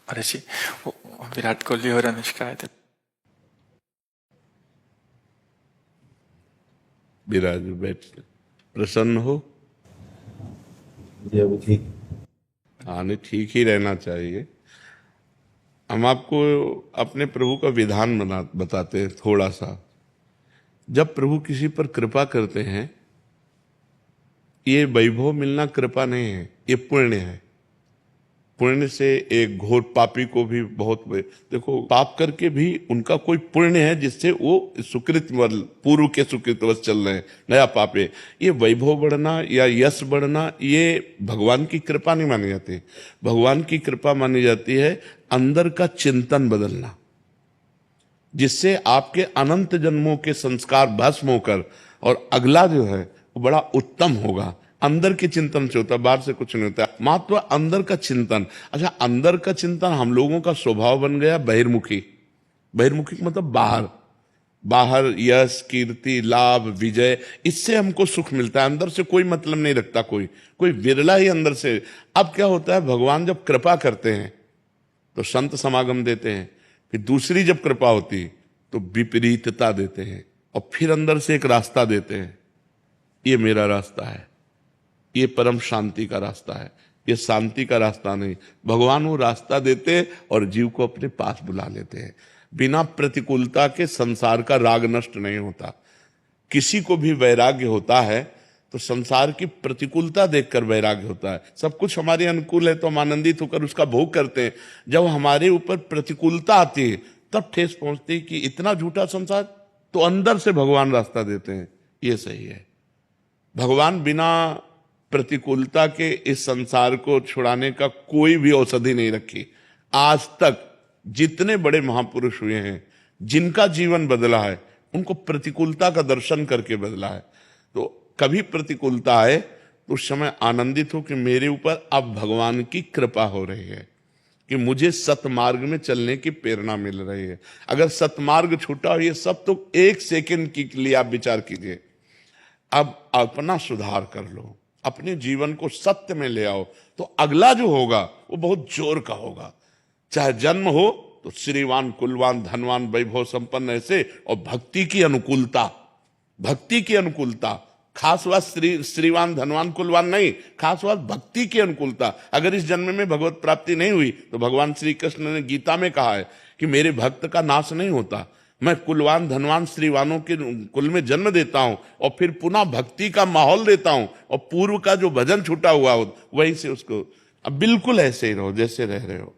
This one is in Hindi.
महर्षि विराट कोहली और अनुष्का आए थे। विराज बैठ प्रसन्न हो। जब ठीक हाँ, नहीं, ठीक ही रहना चाहिए। हम आपको अपने प्रभु का विधान बताते हैं थोड़ा सा। जब प्रभु किसी पर कृपा करते हैं, ये वैभव मिलना कृपा नहीं है, ये पुण्य है। पुण्य से एक घोर पापी को भी बहुत देखो, पाप करके भी उनका कोई पुण्य है जिससे वो सुकृत पूर्व के सुकृतवश चल रहे हैं, नया पाप है। ये वैभव बढ़ना या यश बढ़ना, ये भगवान की कृपा नहीं मानी जाती। भगवान की कृपा मानी जाती है अंदर का चिंतन बदलना, जिससे आपके अनंत जन्मों के संस्कार भस्म होकर और अगला जो है वो बड़ा उत्तम होगा। अंदर के चिंतन से होता है, बाहर से कुछ नहीं होता। मात्र अंदर का चिंतन। अच्छा, अंदर का चिंतन हम लोगों का स्वभाव बन गया बहिर्मुखी। बहिर्मुखी मतलब बाहर, बाहर यश, कीर्ति, लाभ, विजय, इससे हमको सुख मिलता है। अंदर से कोई मतलब नहीं रखता कोई विरला ही अंदर से। अब क्या होता है, भगवान जब कृपा करते हैं तो संत समागम देते हैं, फिर दूसरी जब कृपा होती तो विपरीतता देते हैं, और फिर अंदर से एक रास्ता देते हैं। ये मेरा रास्ता है, ये परम शांति का रास्ता है, ये शांति का रास्ता नहीं। भगवान वो रास्ता देते और जीव को अपने पास बुला लेते हैं। बिना प्रतिकूलता के संसार का राग नष्ट नहीं होता। किसी को भी वैराग्य होता है तो संसार की प्रतिकूलता देखकर वैराग्य होता है। सब कुछ हमारे अनुकूल है तो हम आनंदित होकर उसका भोग करते हैं। जब हमारे ऊपर प्रतिकूलता आती है तब ठेस पहुंचती है कि इतना झूठा संसार, तो अंदर से भगवान रास्ता देते हैं, ये सही है। भगवान बिना प्रतिकूलता के इस संसार को छुड़ाने का कोई भी औषधि नहीं रखी। आज तक जितने बड़े महापुरुष हुए हैं, जिनका जीवन बदला है, उनको प्रतिकूलता का दर्शन करके बदला है। तो कभी प्रतिकूलता आए तो उस समय आनंदित हो कि मेरे ऊपर अब भगवान की कृपा हो रही है, कि मुझे सतमार्ग में चलने की प्रेरणा मिल रही है। अगर सतमार्ग छूटा हो, ये सब तो एक सेकंड के लिए आप विचार कीजिए। अब अपना सुधार कर लो, अपने जीवन को सत्य में ले आओ, तो अगला जो होगा वो बहुत जोर का होगा। चाहे जन्म हो तो श्रीवान, कुलवान, धनवान, वैभव संपन्न ऐसे, और भक्ति की अनुकूलता, भक्ति की अनुकूलता। खास बात श्रीवान, धनवान, कुलवान नहीं, खास बात भक्ति की अनुकूलता। अगर इस जन्म में भगवत प्राप्ति नहीं हुई तो भगवान श्री कृष्ण ने गीता में कहा है कि मेरे भक्त का नाश नहीं होता। मैं कुलवान, धनवान, श्रीवानों के कुल में जन्म देता हूं और फिर पुनः भक्ति का माहौल देता हूं, और पूर्व का जो भजन छूटा हुआ हो वहीं से उसको। अब बिल्कुल ऐसे ही रहो जैसे रह रहे हो।